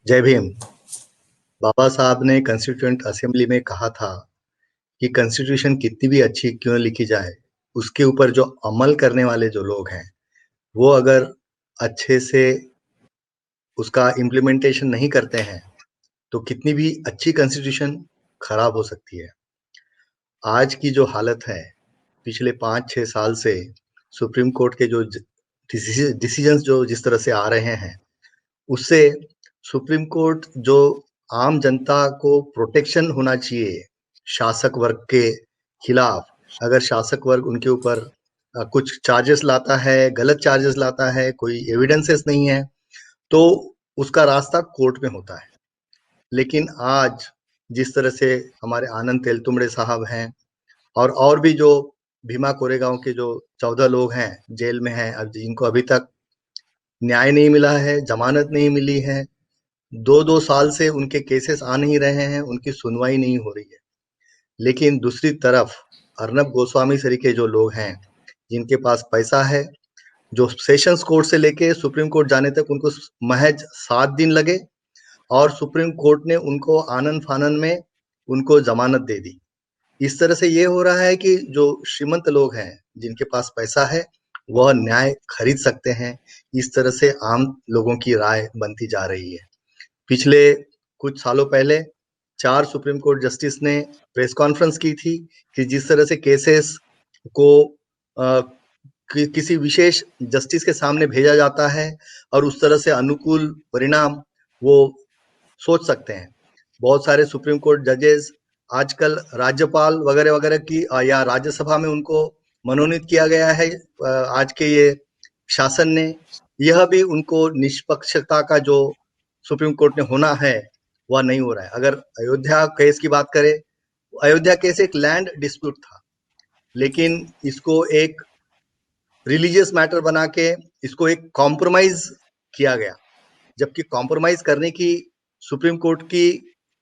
जय भीम। बाबा साहब ने कॉन्स्टिट्यूएंट असेंबली में कहा था कि कॉन्स्टिट्यूशन कितनी भी अच्छी क्यों लिखी जाए, उसके ऊपर जो अमल करने वाले जो लोग हैं, वो अगर अच्छे से उसका इम्प्लीमेंटेशन नहीं करते हैं, तो कितनी भी अच्छी कॉन्स्टिट्यूशन खराब हो सकती है। आज की जो हालत है, पिछले 5-6 साल से सुप्रीम कोर्ट के जो डिसीजंस जो जिस तरह से आ रहे हैं, उससे सुप्रीम कोर्ट जो आम जनता को प्रोटेक्शन होना चाहिए शासक वर्ग के खिलाफ, अगर शासक वर्ग उनके ऊपर कुछ चार्जेस लाता है, गलत चार्जेस लाता है, कोई एविडेंसेस नहीं है, तो उसका रास्ता कोर्ट में होता है। लेकिन आज जिस तरह से हमारे आनंद तेलतुंबड़े साहब हैं और भी जो भीमा कोरेगांव के जो 14 लोग हैं जेल में हैं, अब जिनको अभी तक न्याय नहीं मिला है, जमानत नहीं मिली है, 2-2 साल से उनके केसेस आ नहीं रहे हैं, उनकी सुनवाई नहीं हो रही है। लेकिन दूसरी तरफ अर्नब गोस्वामी सरीके जो लोग हैं, जिनके पास पैसा है, जो सेशंस कोर्ट से लेके सुप्रीम कोर्ट जाने तक उनको महज 7 दिन लगे और सुप्रीम कोर्ट ने उनको आनन-फानन में उनको जमानत दे दी। इस तरह से ये हो रहा है कि जो श्रीमंत लोग हैं, जिनके पास पैसा है, वह न्याय खरीद सकते हैं। इस तरह से आम लोगों की राय बनती जा रही है। पिछले कुछ सालों पहले 4 सुप्रीम कोर्ट जस्टिस ने प्रेस कॉन्फ्रेंस की थी कि जिस तरह से केसेस को किसी विशेष जस्टिस के सामने भेजा जाता है और उस तरह से अनुकूल परिणाम वो सोच सकते हैं। बहुत सारे सुप्रीम कोर्ट जजेस आजकल राज्यपाल वगैरह वगैरह की या राज्यसभा में उनको मनोनीत किया गया है। आज के ये शासन ने यह भी उनको निष्पक्षता का जो सुप्रीम कोर्ट ने होना है वह नहीं हो रहा है। अगर अयोध्या केस की बात करें, अयोध्या केस एक लैंड डिस्प्यूट था, लेकिन इसको एक रिलीजियस मैटर बना के इसको एक कॉम्प्रोमाइज किया गया, जबकि कॉम्प्रोमाइज करने की सुप्रीम कोर्ट की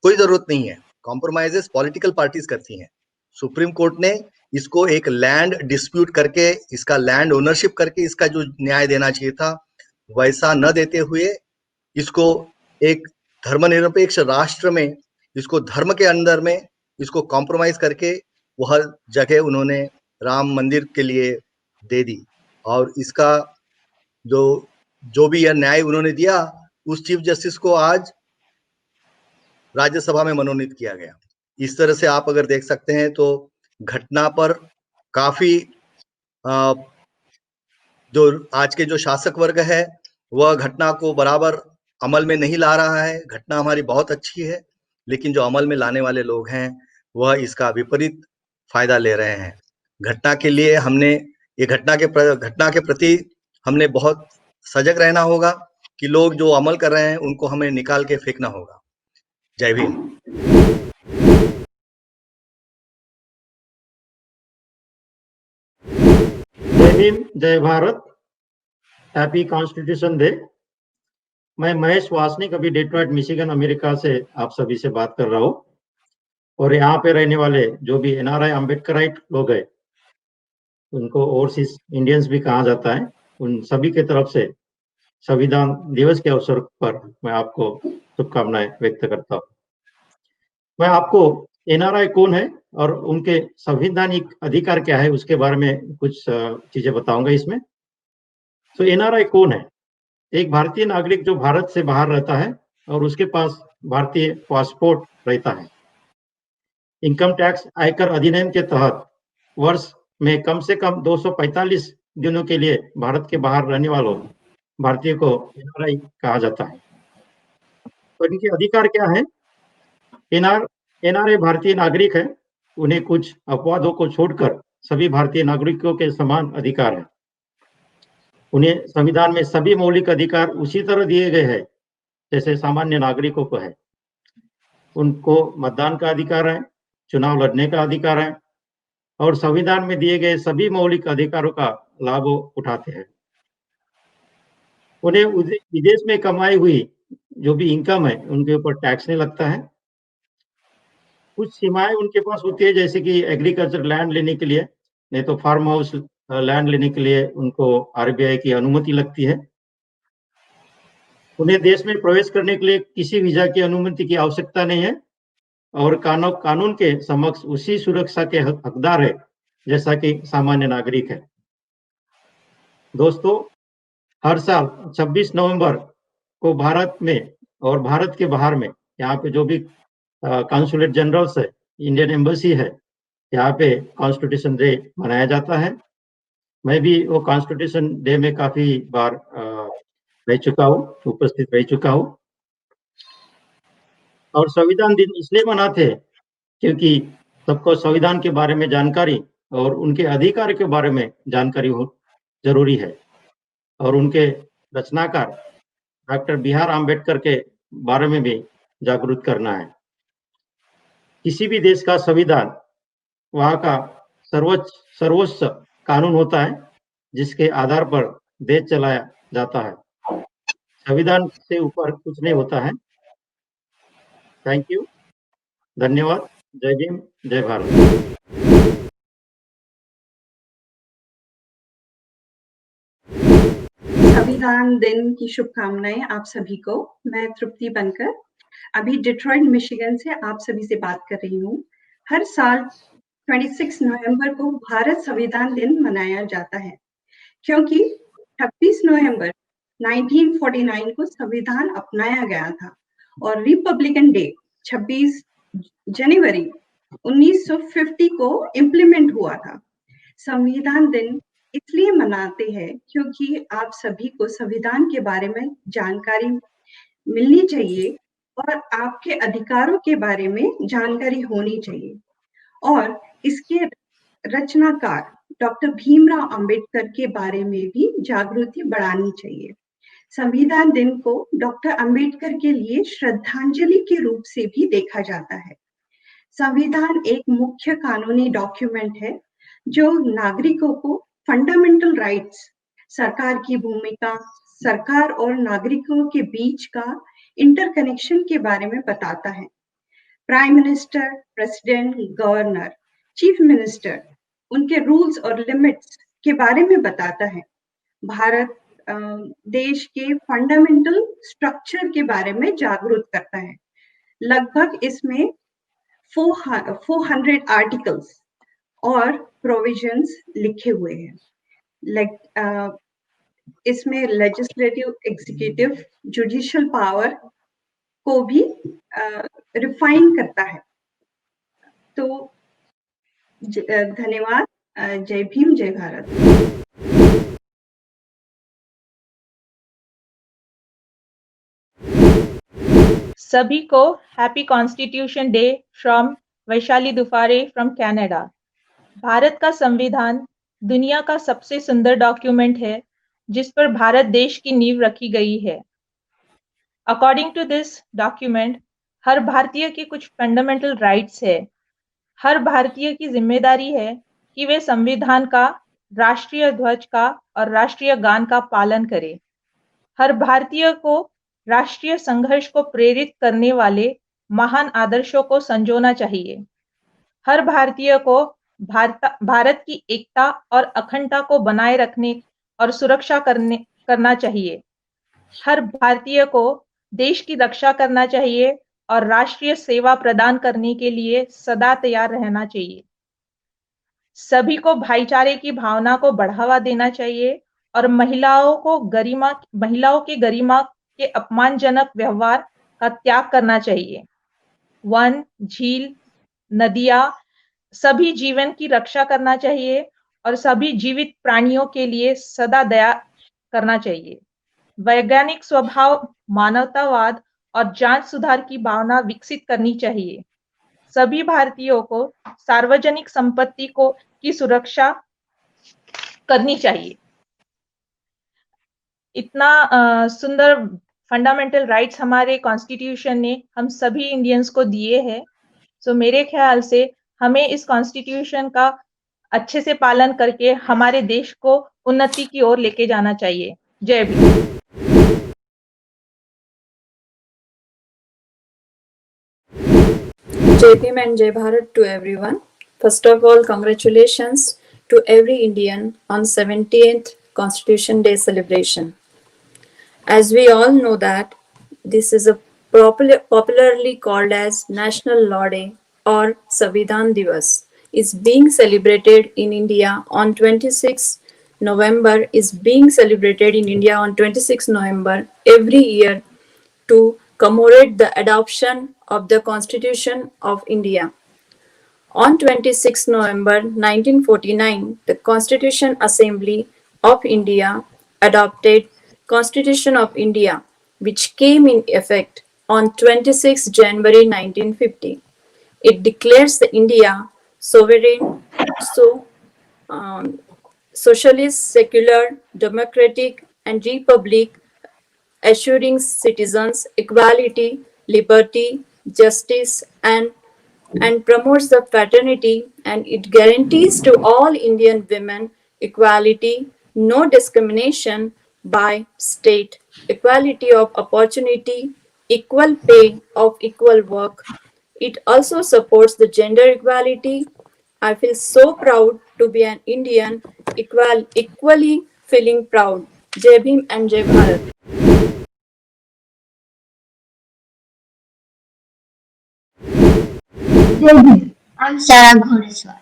कोई जरूरत नहीं है। कॉम्प्रोमाइजेस पॉलिटिकल पार्टीज करती हैं। सुप्रीम कोर्ट ने इसको एक लैंड डिस्प्यूट करके, इसका लैंड ओनरशिप करके इसका जो न्याय देना चाहिए था, वैसा न देते हुए इसको एक धर्मनिरपेक्ष राष्ट्र में, इसको धर्म के अंदर में इसको कॉम्प्रोमाइज करके वह जगह उन्होंने राम मंदिर के लिए दे दी। और इसका जो जो भी यह न्याय उन्होंने दिया, उस चीफ जस्टिस को आज राज्यसभा में मनोनीत किया गया। इस तरह से आप अगर देख सकते हैं तो घटना पर काफी जो आज के जो शासक वर्ग है, वह घटना को बराबर अमल में नहीं ला रहा है। घटना हमारी बहुत अच्छी है, लेकिन जो अमल में लाने वाले लोग हैं, वह इसका विपरीत फायदा ले रहे हैं। घटना के लिए हमने ये घटना के प्रति हमने बहुत सजग रहना होगा कि लोग जो अमल कर रहे हैं उनको हमें निकाल के फेंकना होगा। जय भीम। जय भीम, जय भारत, हैप्पी कॉन्स्टिट्यूशन डे। मैं महेश वासनिक अभी डेट्रॉइट मिशिगन अमेरिका से आप सभी से बात कर रहा हूँ। और यहाँ पे रहने वाले जो भी एनआरआई अम्बेडकराइट लोग हैं, उनको ओवरसीज इंडियंस भी कहा जाता है, उन सभी के तरफ से संविधान दिवस के अवसर पर मैं आपको शुभकामनाएं व्यक्त करता हूँ। मैं आपको एनआरआई कौन है और उनके संवैधानिक अधिकार क्या है उसके बारे में कुछ चीजें बताऊंगा इसमें। तो एनआरआई कौन है? एक भारतीय नागरिक जो भारत से बाहर रहता है और उसके पास भारतीय पासपोर्ट रहता है। इनकम टैक्स आयकर अधिनियम के तहत वर्ष में कम से कम 245 दिनों के लिए भारत के बाहर रहने वालों भारतीय को एनआरआई कहा जाता है। और इनके अधिकार क्या है? एनआरआई भारतीय नागरिक है, उन्हें कुछ अपवादों को छोड़कर सभी भारतीय नागरिकों के समान अधिकार है। उन्हें संविधान में सभी मौलिक अधिकार उसी तरह दिए गए हैं जैसे सामान्य नागरिकों को है। उनको मतदान का अधिकार है, चुनाव लड़ने का अधिकार है और संविधान में दिए गए सभी मौलिक अधिकारों का लाभ उठाते हैं। उन्हें विदेश में कमाई हुई जो भी इनकम है उनके ऊपर टैक्स नहीं लगता है। कुछ सीमाएं उनके पास होती है, जैसे कि एग्रीकल्चर लैंड लेने के लिए, नहीं तो फार्म हाउस लैंड लेने के लिए उनको आरबीआई की अनुमति लगती है। उन्हें देश में प्रवेश करने के लिए किसी वीजा की अनुमति की आवश्यकता नहीं है और कानून के समक्ष उसी सुरक्षा के हकदार है जैसा कि सामान्य नागरिक है। दोस्तों, हर साल 26 नवंबर को भारत में और भारत के बाहर में यहाँ पे जो भी कॉन्सुलेट जनरल्स है, इंडियन एम्बेसी है, यहाँ पे कॉन्स्टिट्यूशन डे मनाया जाता है। मैं भी वो कॉन्स्टिट्यूशन डे में काफी बार रह चुका हूँ, उपस्थित रह चुका हूँ। और संविधान दिन इसलिए मनाते हैं क्योंकि सबको संविधान के बारे में जानकारी और उनके अधिकार के बारे में जानकारी हो जरूरी है और उनके रचनाकार डॉक्टर B.R. अम्बेडकर के बारे में भी जागरूक करना है। किसी भी देश का संविधान वहाँ का सर्वोच्च कानून होता है जिसके आधार पर देश चलाया जाता है। संविधान से ऊपर कुछ नहीं होता है। थैंक यू, धन्यवाद। जय भीम, जय भारत। संविधान दिन की शुभकामनाएं आप सभी को। मैं तृप्ति बनकर अभी डिट्रॉइट मिशिगन से आप सभी से बात कर रही हूँ। हर साल 26 नवंबर को भारत संविधान दिन मनाया जाता है क्योंकि 26 नवंबर 1949 को संविधान अपनाया गया था और रिपब्लिकन डे 26 जनवरी 1950 को इम्प्लीमेंट हुआ था। संविधान दिन इसलिए मनाते हैं क्योंकि आप सभी को संविधान के बारे में जानकारी मिलनी चाहिए और आपके अधिकारों के बारे में जानकारी होनी चाहिए और इसके रचनाकार डॉक्टर भीमराव अंबेडकर के बारे में भी जागृति बढ़ानी चाहिए। संविधान दिन को डॉक्टर अंबेडकर के लिए श्रद्धांजलि के रूप से भी देखा जाता है। संविधान एक मुख्य कानूनी डॉक्यूमेंट है जो नागरिकों को फंडामेंटल राइट्स, सरकार की भूमिका, सरकार और नागरिकों के बीच का इंटरकनेक्शन के बारे में बताता है। Prime minister, president, governor, chief minister, उनके रूल्स और लिमिट्स के बारे में बताता है। भारत देश के फंडामेंटल स्ट्रक्चर के बारे में जागरूक करता है। लगभग इसमें 400 आर्टिकल्स और प्रोविजंस लिखे हुए हैं। इसमें लेजिस्लेटिव, एग्जीक्यूटिव, जुडिशियल पावर को भी रिफाइन करता है। तो धन्यवाद। जय भीम, जय भारत। सभी को happy constitution day from Vaishali Dufare from Canada. Bharat का संविधान दुनिया का सबसे सुंदर डॉक्यूमेंट है जिस पर भारत देश की नींव रखी गई है। अकॉर्डिंग टू दिस डॉक्यूमेंट, हर भारतीय की कुछ फंडामेंटल राइट्स है। हर भारतीय की जिम्मेदारी है कि वे संविधान का, राष्ट्रीय ध्वज का और राष्ट्रीय गान का पालन करे। हर भारतीय को राष्ट्रीय संघर्ष को प्रेरित करने वाले महान आदर्शों को संजोना चाहिए। हर भारतीय को भारत की एकता और अखंडता को बनाए रखने और सुरक्षा करना चाहिए। हर भारतीय को देश की रक्षा करना चाहिए और राष्ट्रीय सेवा प्रदान करने के लिए सदा तैयार रहना चाहिए। सभी को भाईचारे की भावना को बढ़ावा देना चाहिए और महिलाओं के गरिमा के अपमानजनक व्यवहार का त्याग करना चाहिए। वन, झील, नदियां, सभी जीवन की रक्षा करना चाहिए और सभी जीवित प्राणियों के लिए सदा दया करना चाहिए। वैज्ञानिक स्वभाव, मानवतावाद और जांच सुधार की भावना विकसित करनी चाहिए। सभी भारतीयों को सार्वजनिक संपत्ति की सुरक्षा करनी चाहिए। इतना सुंदर फंडामेंटल राइट्स हमारे कॉन्स्टिट्यूशन ने हम सभी इंडियंस को दिए हैं। सो मेरे ख्याल से हमें इस कॉन्स्टिट्यूशन का अच्छे से पालन करके हमारे देश को उन्नति की ओर लेके जाना चाहिए। जय Bhim. Jai Bhim and Jai Bharat to everyone. First of all, congratulations to every Indian on 17th Constitution Day celebration. As we all know that This is popularly called as National Law Day or Samvidhan Divas, is being celebrated in India on 26 November every year to commemorate the adoption of the Constitution of India. On 26 November 1949, the Constitution Assembly of India adopted Constitution of India, which came in effect on 26 January 1950. It declares the India sovereign, so socialist, secular, democratic, and republic, assuring citizens equality, liberty, justice, and promotes the fraternity, and it guarantees to all Indian women equality, no discrimination by state, equality of opportunity, equal pay of equal work. It also supports the gender equality. I feel so proud to be an Indian, equally feeling proud. Jai Bhim and Jai Bharat. I'm Sarah Ghodeswar.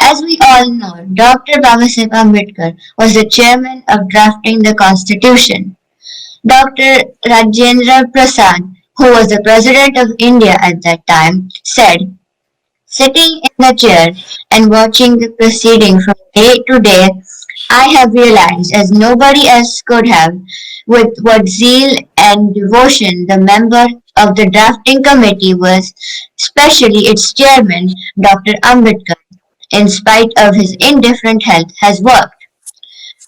As we all know, Dr. Babasaheb Ambedkar was the chairman of drafting the Constitution. Dr. Rajendra Prasad, who was the President of India at that time, said, "Sitting in the chair and watching the proceeding from day to day, I have realized, as nobody else could have, with what zeal and devotion the member of the drafting committee was, especially its chairman, Dr. Ambedkar, in spite of his indifferent health, has worked.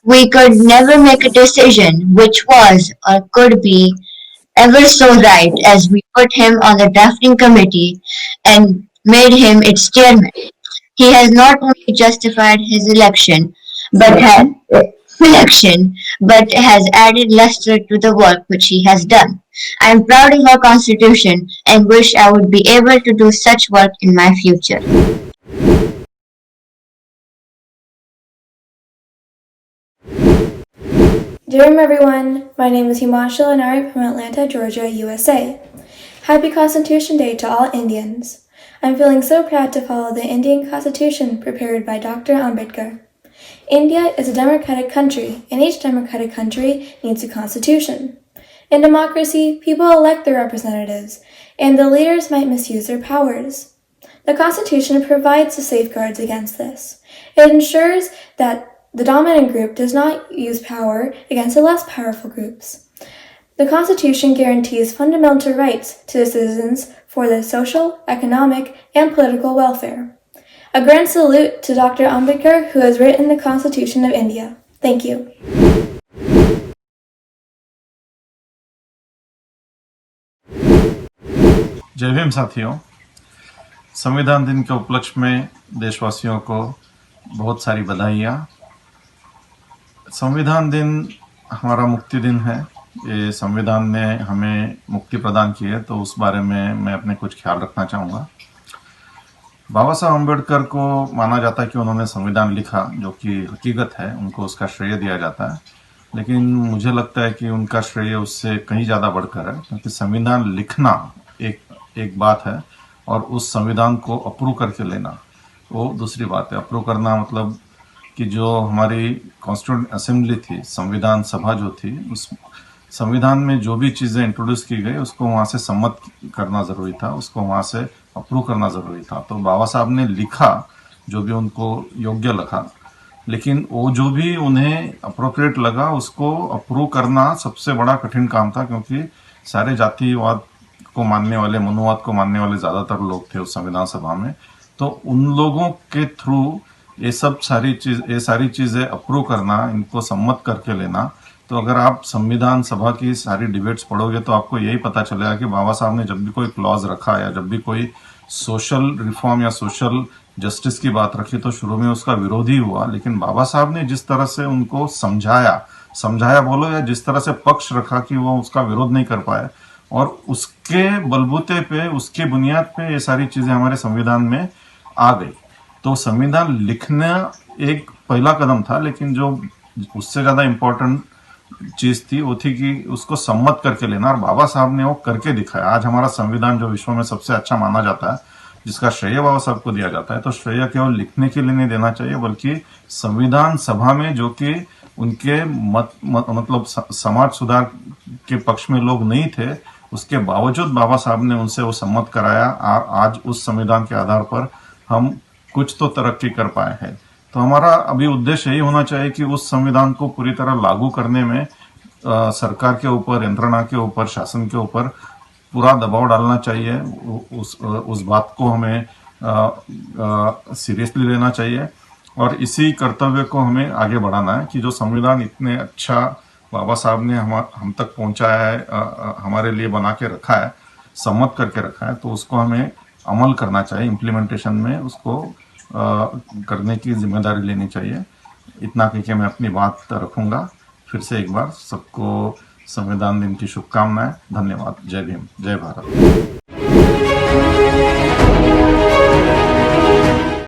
We could never make a decision which was or could be ever so right as we put him on the drafting committee and made him its chairman. He has not only justified his election, but has added luster to the work which he has done. I am proud of our Constitution and wish I would be able to do such work in my future." Jai everyone, my name is Himanshu Lanari from Atlanta, Georgia, USA. Happy Constitution Day to all Indians. I'm feeling so proud to follow the Indian Constitution prepared by Dr. Ambedkar. India is a democratic country, and each democratic country needs a constitution. In democracy, people elect their representatives, and the leaders might misuse their powers. The Constitution provides the safeguards against this. It ensures that the dominant group does not use power against the less powerful groups. The Constitution guarantees fundamental rights to the citizens for their social, economic, and political welfare. A grand salute to Dr. Ambedkar, who has written the Constitution of India. Thank you. जय भीम साथियों, संविधान दिन के उपलक्ष्य में देशवासियों को बहुत सारी बधाइयाँ। संविधान दिन हमारा मुक्ति दिन है। ये संविधान ने हमें मुक्ति प्रदान की है, तो उस बारे में मैं अपने कुछ ख्याल रखना चाहूँगा। बाबा साहब अम्बेडकर को माना जाता है कि उन्होंने संविधान लिखा, जो कि हकीकत है, उनको उसका श्रेय दिया जाता है। लेकिन मुझे लगता है कि उनका श्रेय उससे कहीं ज़्यादा बढ़कर है, क्योंकि संविधान लिखना एक बात है और उस संविधान को अप्रूव करके लेना वो दूसरी बात है। अप्रूव करना मतलब कि जो हमारी कॉन्स्टिट्यूंट असेंबली थी, संविधान सभा जो थी, उस संविधान में जो भी चीज़ें इंट्रोड्यूस की गई उसको वहाँ से सम्मत करना ज़रूरी था, उसको वहाँ से अप्रूव करना ज़रूरी था। तो बाबा साहब ने लिखा जो भी उनको योग्य लगा, लेकिन वो जो भी उन्हें अप्रोप्रिएट लगा उसको अप्रूव करना सबसे बड़ा कठिन काम था, क्योंकि सारे जातिवाद को मानने वाले, मनुवाद को मानने वाले ज़्यादातर लोग थे उस संविधान सभा में। तो उन लोगों के थ्रू ये सारी चीज़ें अप्रूव करना, इनको सम्मत करके लेना। तो अगर आप संविधान सभा की सारी डिबेट्स पढ़ोगे तो आपको यही पता चलेगा कि बाबा साहब ने जब भी कोई क्लॉज रखा या जब भी कोई सोशल रिफॉर्म या सोशल जस्टिस की बात रखी तो शुरू में उसका विरोध ही हुआ। लेकिन बाबा साहब ने जिस तरह से उनको समझाया बोलो या जिस तरह से पक्ष रखा कि वो उसका विरोध नहीं कर पाए, और उसके बलबूते पे, उसकी बुनियाद पे ये सारी चीज़ें हमारे संविधान में आ गई। तो संविधान लिखना एक पहला कदम था, लेकिन जो उससे ज़्यादा इम्पोर्टेंट चीज थी वो थी कि उसको सम्मत करके लेना, और बाबा साहब ने वो करके दिखाया। आज हमारा संविधान जो विश्व में सबसे अच्छा माना जाता है, जिसका श्रेय बाबा साहब को दिया जाता है, तो श्रेय केवल लिखने के लिए नहीं देना चाहिए, बल्कि संविधान सभा में जो कि उनके मतलब समाज सुधार के पक्ष में लोग नहीं थे, उसके बावजूद बाबा साहब ने उनसे वो सम्मत कराया। आज उस संविधान के आधार पर हम कुछ तो तरक्की कर पाए हैं। तो हमारा अभी उद्देश्य यही होना चाहिए कि उस संविधान को पूरी तरह लागू करने में सरकार के ऊपर, यंत्रणा के ऊपर, शासन के ऊपर पूरा दबाव डालना चाहिए। उस बात को हमें सीरियसली लेना चाहिए, और इसी कर्तव्य को हमें आगे बढ़ाना है कि जो संविधान इतने अच्छा बाबा साहब ने हम तक पहुंचाया है, हमारे लिए बना के रखा है, सम्मत करके रखा है, तो उसको हमें अमल करना चाहिए, इम्प्लीमेंटेशन में उसको करने की जिम्मेदारी लेनी चाहिए। इतना कह के मैं अपनी बात रखूंगा। फिर से एक बार सबको संविधान दिन की शुभकामनाएं। धन्यवाद। जय भीम, जय भारत।